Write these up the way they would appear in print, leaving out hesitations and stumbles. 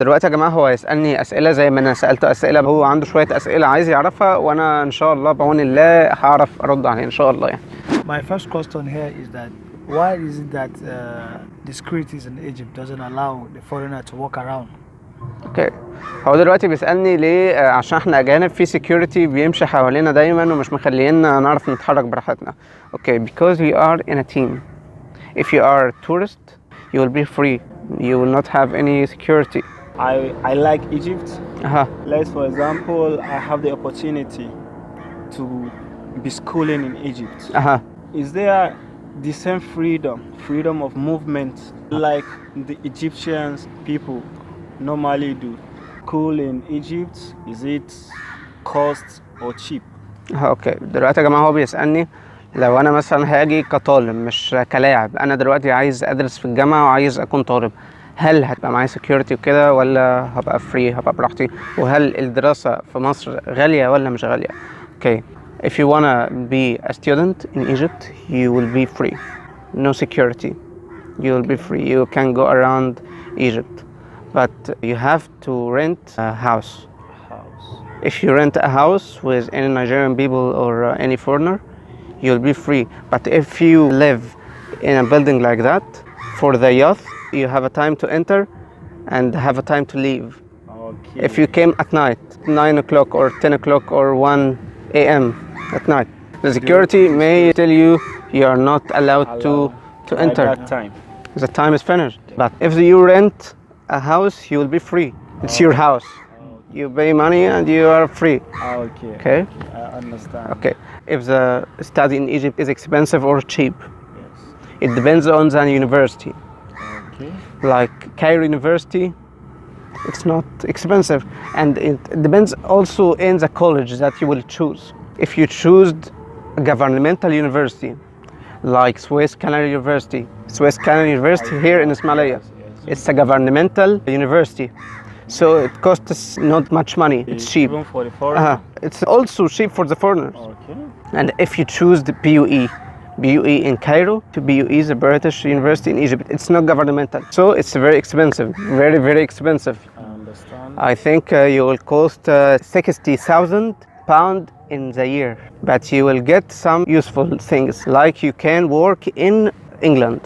دلوقتي يا جماعة هو يسألني أسئلة زي ما أنا سألته أسئلة، هو عنده شوية أسئلة عايز يعرفها وأنا إن شاء الله بعون الله هعرف أرد عليه إن شاء الله يعني. My first question here is that why is it that the securities in Egypt doesn't allow the foreigner to walk around? اوكي، هو دلوقتي بيسألني ليه عشان احنا أجانب في security بيمشي حوالينا دايما ومش مخلينا نعرف نتحرك براحتنا. اوكي because we are in a team. If you are a tourist you will be free. You will not have any security. I like Egypt. Let's for example, I have the opportunity to be schooling in Egypt. Is there the same freedom of movement like the Egyptians people normally do? School in Egypt, is it cost or cheap? اوكي دلوقتي يا جماعة هو بيسألني لو انا مثلا هاجي كطالب مش كلاعب، انا دلوقتي عايز ادرس في الجامعة وعايز اكون طالب، هل هتبقى معايا security وكده ولا هبقى free هبقى براحتي؟ وهل الدراسة في مصر غالية ولا مش غالية؟ اوكي if you wanna be a student in Egypt you will be free, no security, you will be free, you can go around Egypt, but you have to rent a house. If you rent a house with any Nigerian people or any foreigner you'll be free, but if you live in a building like that for the youth you have a time to enter and have a time to leave. Okay. If you came at night 9 o'clock or 10 o'clock or 1 a.m. at night, the security may tell you you are not allowed to enter. At that time. The time is finished. But if you rent a house you will be free. It's your house. You pay money and you are free. Okay. Okay? I understand. Okay. If the study in Egypt is expensive or cheap, Yes. it depends on the university. Okay. Like Cairo University, it's not expensive, and it depends also in the college that you will choose. If you choose a governmental university like Swiss Canary University here in Ismailia, it's a governmental university, so it costs not much money. It's cheap. Even for the foreigner? It's also cheap for the foreigners. Okay. And if you choose the BUE in Cairo, to BUE is a British university in Egypt, it's not governmental, so it's very expensive, very very expensive. I understand. I think you will cost 60,000 pound in the year, but you will get some useful things like you can work in England.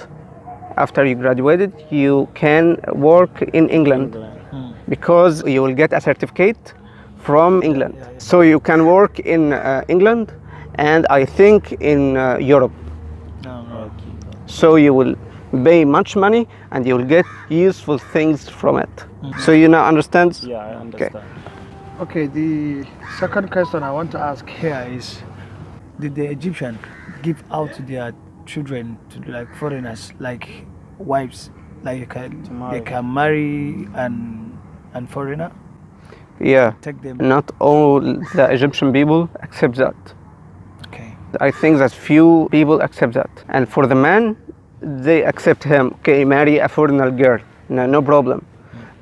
After you graduated you can work in England because you will get a certificate from England, so you can work in England and I think in Europe. Okay. So you will pay much money and you will get useful things from it. So you now understand? Yeah, I understand. Okay, the second question I want to ask here is, did the Egyptian give out to their children to like foreigners, like wives, like they can marry and foreigner? Yeah. Take them. Not all the Egyptian people accept that. Okay. I think that few people accept that. And for the man, they accept him. Okay, marry a foreigner girl, no problem.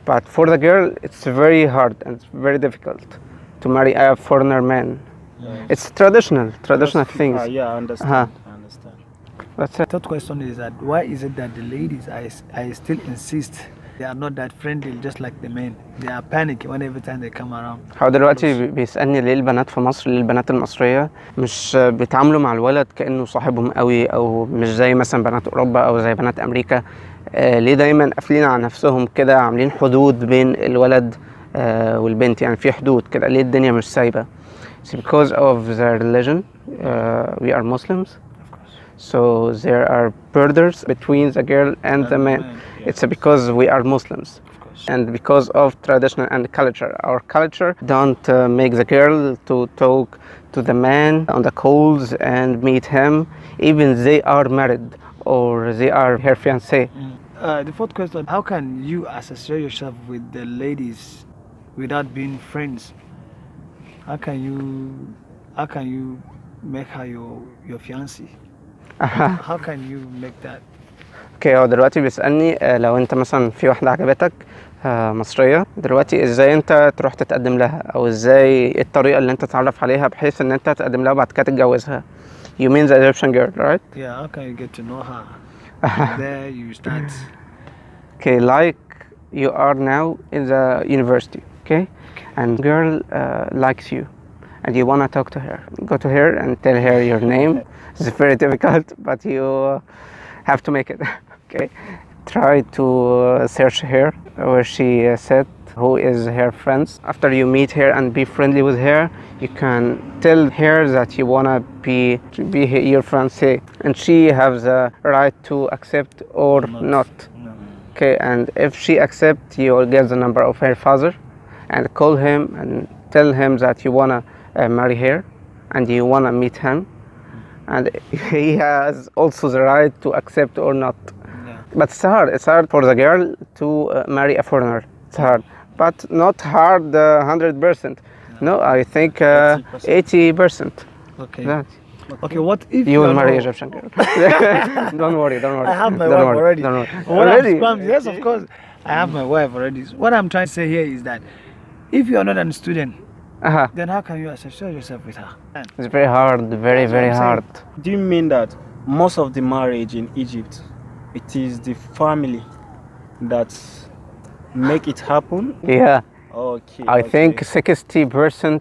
But for the girl, it's very hard and it's very difficult to marry a foreigner man. It's traditional things. Yeah, I understand. I understand. That's it. Third question is that why is it that the ladies I still insist they are not that friendly just like the men? They are panic when every time they come around. هو دلوقتي بيسألني ليه البنات في مصر، ليه البنات المصرية مش بيتعاملوا مع الولد كأنه صاحبهم قوي أو مش زي مثلا بنات أوروبا أو زي بنات أمريكا. ليه دايما قافلين على نفسهم كده، عاملين حدود بين الولد والبنت، يعني في حدود كده، ليه الدنيا مش سايبة؟ It's because of the religion. We are Muslims. So there are borders between the girl and the man. It's because we are Muslims. And because of tradition and culture. Our culture don't make the girl to talk to the man on the calls and meet him, even they are married or they are her fiancé. The fourth question, how can you associate yourself with the ladies without being friends? How can you make her your fiancé? How can you make that? اوكي، هو دلوقتي بيسألني لو انت مثلا في واحدة عجبتك مصرية دلوقتي، ازاي انت تروح تتقدم لها او ازاي ايه الطريقة اللي انت تتعرف عليها بحيث ان انت تقدم لها وبعد كده تتجوزها. You mean the Egyptian girl, right? Yeah, how can you get to know her? There you start. Okay, like you are now in the university, okay? And girl likes you and you want to talk to her. Go to her and tell her your name. It's very difficult, but you have to make it, okay? Try to search her where she said who is her friends. After you meet her and be friendly with her, you can tell her that you want to be your fiancé, and she has the right to accept or not. Okay, and if she accepts, you will get the number of her father and call him and tell him that you want to marry her and you want to meet him, and he has also the right to accept or not. But it's hard for the girl to marry a foreigner. It's hard, but not hard 100%. No, I think 80%. Okay. That. Okay, what if You will are marry not- Egyptian girl. Don't worry. I have my Don't wife worry, already. Don't worry. What Already? yes, of course. I have my wife already. What I'm trying to say here is that if you are not a student, then how can you associate yourself with her? It's very hard, very, very I'm saying. hard. Do you mean that most of the marriage in Egypt, it is the family that make it happen? Yeah, Okay. I think 60%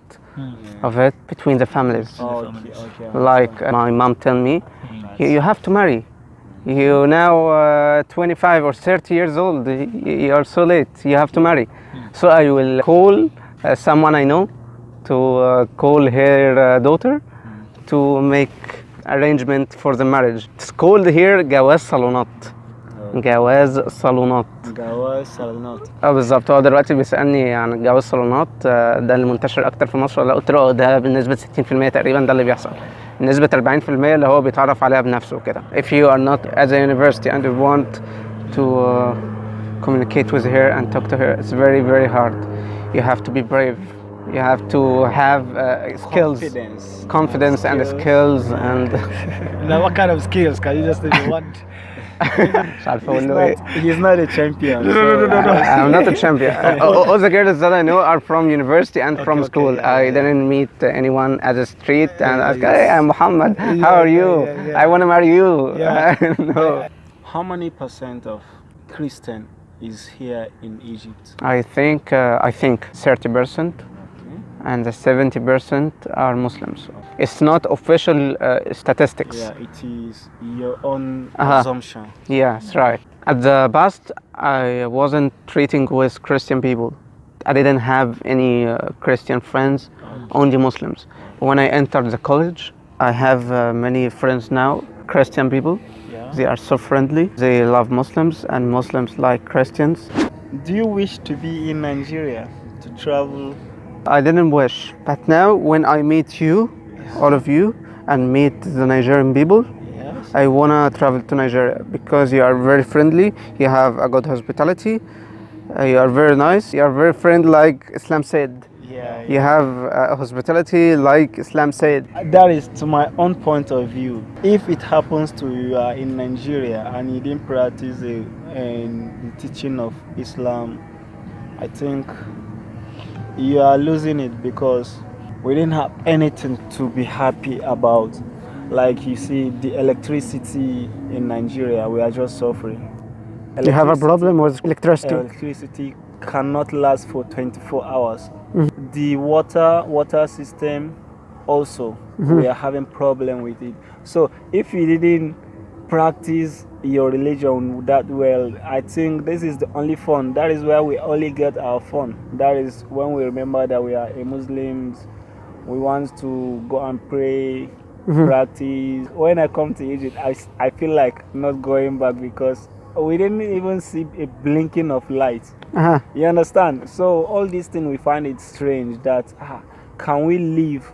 of it between the families. Okay. Like my mom tell me, you have to marry. You now 25 or 30 years old. You are so late. You have to marry. So I will call someone I know to call her daughter to make arrangement for the marriage. It's called here جواز صالونات. جواز صالونات. جواز صالونات. بالظبط. هو دلوقتي بيسألني عن جواز صالونات، ده اللي منتشر اكتر في مصر ولا؟ قلت له ده بنسبة 60% تقريبا ده اللي بيحصل. نسبة 40% اللي هو بيتعرف عليها بنفسه كده. If you are not at a university and you want to communicate with her and talk to her, it's very, very hard. You have to be brave. You have to have skills, confidence and skills and. Now, what kind of skills can you just say you want? مش عارف اقول له ايه. He's not a champion. No. I'm not a champion. All the girls that I know are from university and from school. I didn't meet anyone at the street and I was like, hey, I'm Muhammad. How are you? I want to marry you. No. How many percent of Christian is here in Egypt? I think 30%. And the 70% are Muslims. It's not official statistics. Yeah, it is your own assumption. Yes, right. At the past, I wasn't treating with Christian people. I didn't have any Christian friends, only Muslims. When I entered the college, I have many friends now, Christian people. Yeah. They are so friendly. They love Muslims and Muslims like Christians. Do you wish to be in Nigeria, to travel? I didn't wish, but now when I meet you, all of you, and meet the Nigerian people, I wanna travel to Nigeria because you are very friendly, you have a good hospitality, you are very nice, you are very friendly like Islam said. You have a hospitality like Islam said. That is to my own point of view. If it happens to you are in Nigeria and you didn't practice the teaching of Islam, I think you are losing it because we didn't have anything to be happy about. Like you see, the electricity in Nigeria, we are just suffering. You have a problem with electricity. Electricity cannot last for 24 hours. The water system also, we are having problem with it. So if you didn't practice your religion that well, I think this is the only fun. That is where we only get our fun. That is when we remember that we are a Muslims. We want to go and pray, practice. When I come to Egypt, I feel like not going back because we didn't even see a blinking of light. You understand? So all these things we find it strange that can we live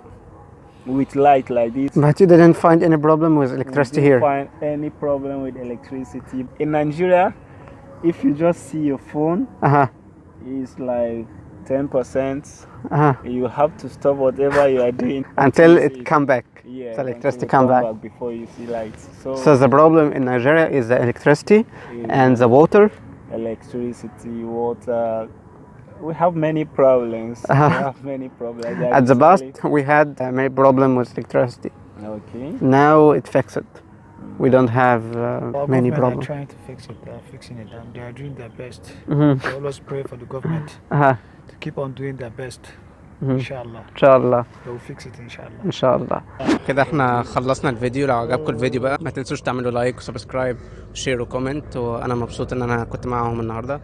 with light like this? But you didn't find any problem with electricity here? We didn't find any problem with electricity. In Nigeria, if you just see your phone, it's like 10%. You have to stop whatever you are doing until it come back. Yeah, the electricity come back before you see lights. So the problem in Nigeria is the electricity and the water. Electricity, water. We have many problems. We have many problems. At the past, we had many problems with electricity. Okay. Now it fixed it. we don't have Our many government are problems. trying to fix it. They are fixing it, and they are doing their best. Mhm. We always pray for the government أها to keep on doing their best. Mhm. Inshallah, إن شاء الله they will fix it. Inshallah. ان شاء الله. كده احنا خلصنا الفيديو. لو عجبكم الفيديو بقى ما تنسوش تعملوا لايك وسبسكرايب وشير وكومنت، وانا مبسوط ان انا كنت معاهم النهارده.